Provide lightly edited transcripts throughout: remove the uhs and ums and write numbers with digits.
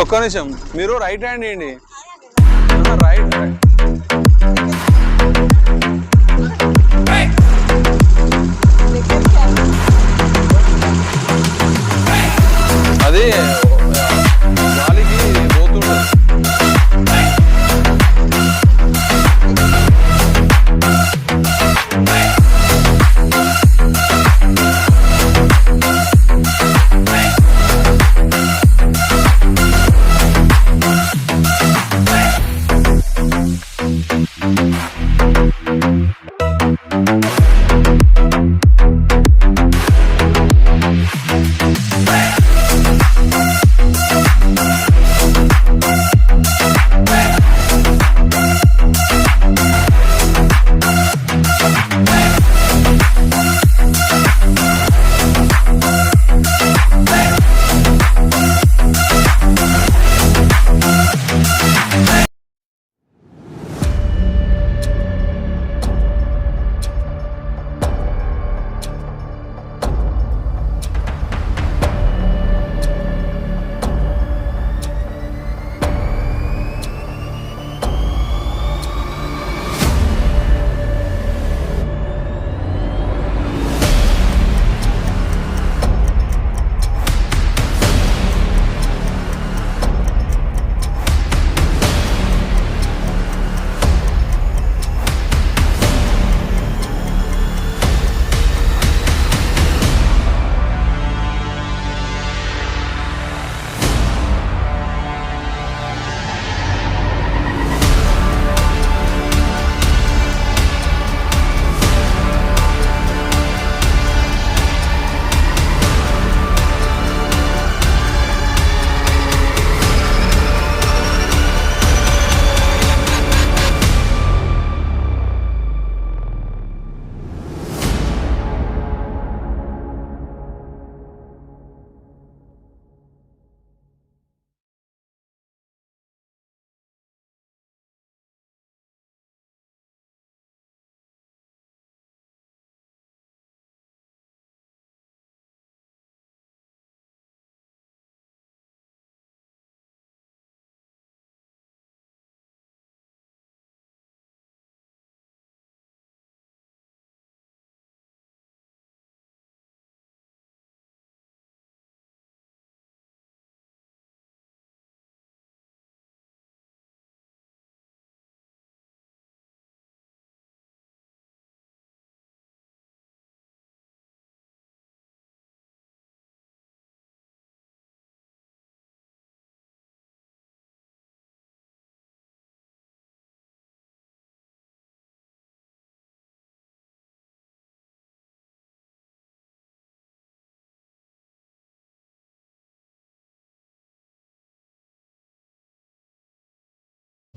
ఒక్క నిమిషం మీరు రైట్ హ్యాండ్ ఇవ్వండి. రైట్ అది గాలికి పోతుండదు.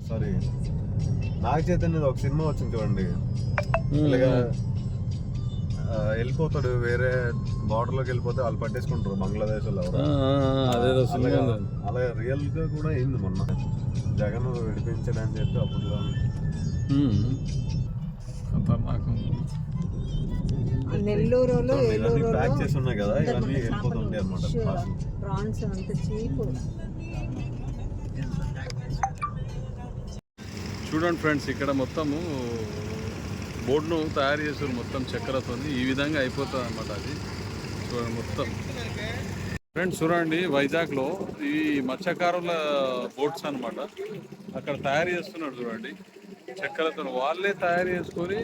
సారీ నాగ చైతన్య ఒక సినిమా వచ్చింది చూడండి. ఇలాగా వెళ్ళిపోతాడు వేరే బార్డర్ లోకి వెళ్ళిపోతే వాళ్ళు పట్టేసుకుంటారు బంగ్లాదేశ్ లో. అలా రియల్ గా కూడా అయింది మొన్న. జగన్ విడిపించడని చెప్పి అప్పట్లో నెల్లూరులో ప్యాక్ చేసి ఉన్నాయి కదా, ఇవన్నీ వెళ్ళిపోతుంటాయి అనమాట. ప్రాన్స్ అంత చీప్. చూడండి ఫ్రెండ్స్, ఇక్కడ మొత్తము బోర్డును తయారు చేసారు మొత్తం చక్కెరతో. ఈ విధంగా అయిపోతుంది అన్నమాట అది. చూడండి మొత్తం ఫ్రెండ్స్, చూడండి వైజాగ్లో ఈ మత్స్యకారుల బోట్స్ అనమాట. అక్కడ తయారు చేస్తున్నాడు చూడండి చక్కెరతో. వాళ్ళే తయారు చేసుకొని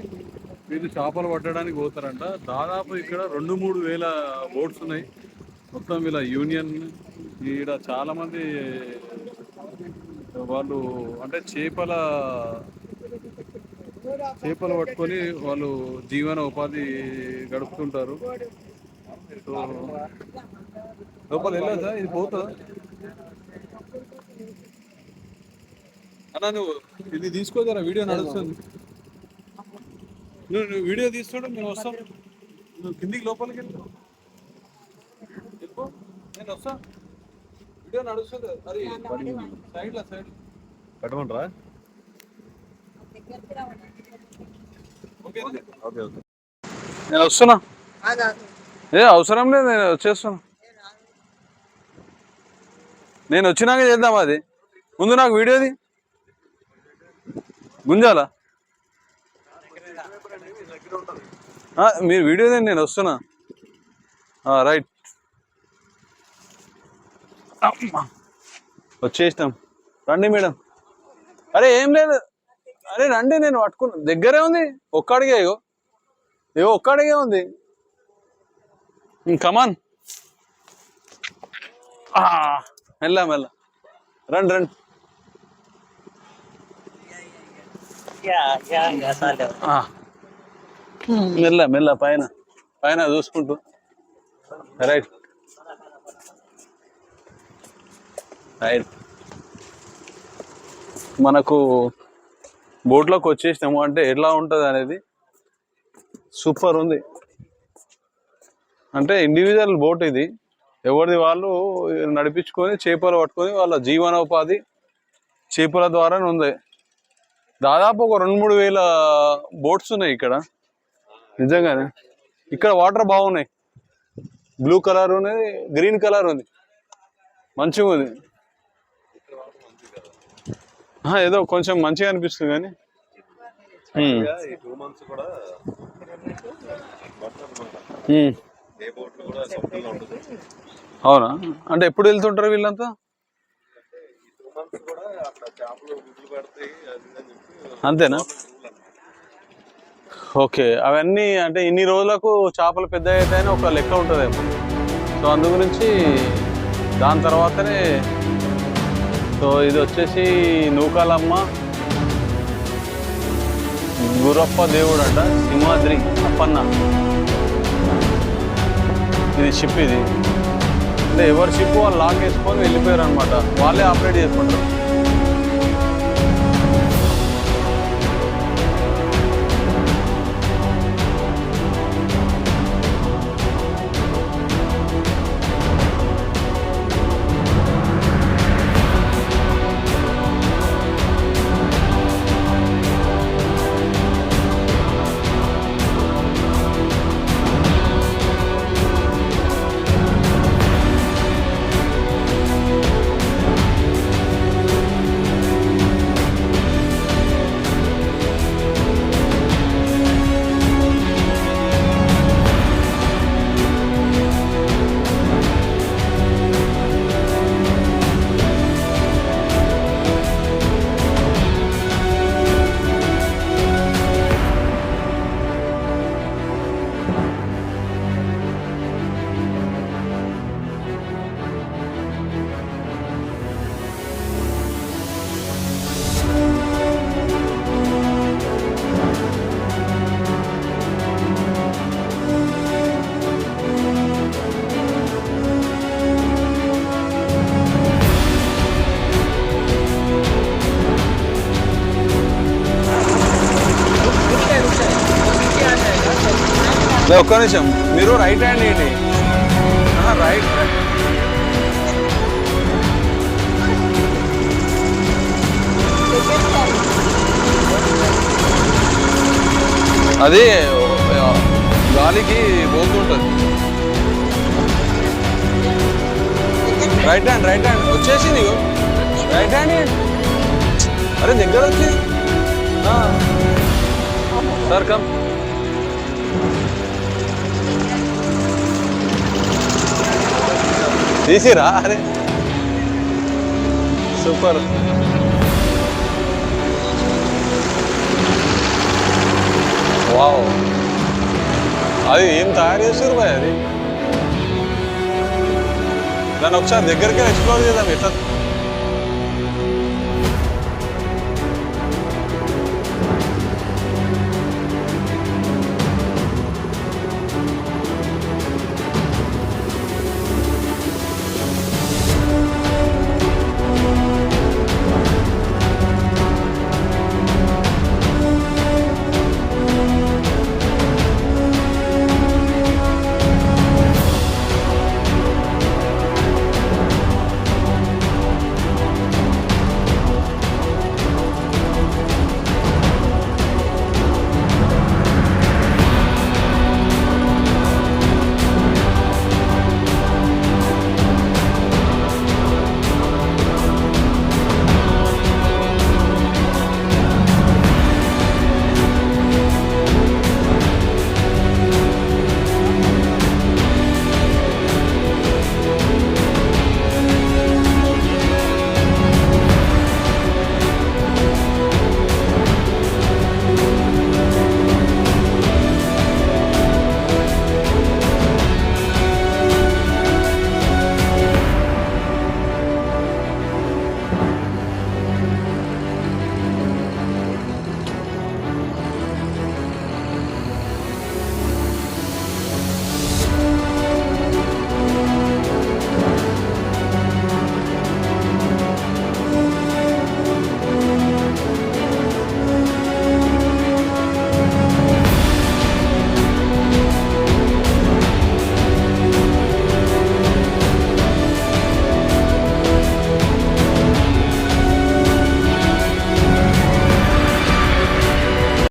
వీళ్ళు చేపలు పట్టడానికి పోతారంట. దాదాపు ఇక్కడ 2-3 వేల బోట్స్ ఉన్నాయి మొత్తం. వీళ్ళ యూనియన్ ఈడ చాలామంది వాళ్ళు అంటే చేపలు పట్టుకొని వాళ్ళు జీవన ఉపాధి గడుపుతుంటారు. సో లోపల వెళ్ళదా, ఇది పోతుందా అన్నా? నువ్వు ఇది తీసుకోదరా, వీడియో నడుస్తుంది. నువ్వు వీడియో తీసుకోవడం మేము వస్తాం. నువ్వు కిందికి లోపలికి వెళ్ళిపో, నేను వస్తా. వీడియో నడుస్తుంది. అది సైడ్ కట్టమంటారా? నేను వస్తున్నా. అవసరం లేదు, నేను వచ్చేస్తున్నా. నేను వచ్చినాక చేద్దాం అది. ముందు నాకు వీడియోది గుంజాలా మీరు వీడియోది, నేను వస్తున్నా. రైట్, వచ్చేసినాం. రండి మేడం. అరే ఏం లేదు, అరే రండి, నేను పట్టుకున్నా, దగ్గరే ఉంది. ఒక్కడిగే ఇగో ఒక్కడిగే ఉంది. కమాన్, మెల్ల మెల్ల రండి రండి. మెల్ల మెల్ల పైన పైన చూసుకుంటూ. Right right. మనకు బోట్లోకి వచ్చేసినాము అంటే ఎట్లా ఉంటుంది అనేది సూపర్ ఉంది. అంటే ఇండివిజువల్ బోట్ ఇది, ఎవరిది వాళ్ళు నడిపించుకొని చేపలు పట్టుకొని వాళ్ళ జీవనోపాధి చేపల ద్వారానే ఉంది. దాదాపు ఒక 2-3 వేల బోట్స్ ఉన్నాయి ఇక్కడ. నిజంగానే ఇక్కడ వాటర్ బాగున్నాయి. బ్లూ కలర్ ఉన్నది, గ్రీన్ కలర్ ఉంది, మంచిగా ఉంది. ఏదో కొంచెం మంచిగా అనిపిస్తుంది కానీ అవునా? అంటే ఎప్పుడు వెళ్తుంటారు వీళ్ళంతా? అంతేనా? ఓకే. అవన్నీ అంటే ఇన్ని రోజులకు చేపలు పెద్ద అవుతాయని ఒక లెక్క ఉంటుందేమో. సో అందు గురించి దాని తర్వాతనే. సో ఇది వచ్చేసి నూకాలమ్మ గురప్ప దేవుడు అంట, సింహాద్రి అప్పన్న. ఇది షిప్, ఇది అంటే ఎవరి షిప్ వాళ్ళు లాక్ వేసుకొని వెళ్ళిపోయారు అనమాట. వాళ్ళే ఆపరేట్ చేసుకుంటారు. ఒక్క నిమిషం, మీరు రైట్ హ్యాండ్ ఏంటి? రైట్ అది గాలికి పోతుంటుంది. రైట్ హ్యాండ్ వచ్చేసింది. రైట్ హ్యాండ్, అరే దగ్గర వచ్చి సార్ కమ్. తీసిరా? అరే సూపర్. వావ్, అది ఏం తయారు చేస్తారు బాయ్? అది దాన్ని ఒకసారి దగ్గరికి ఎక్స్ప్లోర్ చేద్దాం. ఎట్లా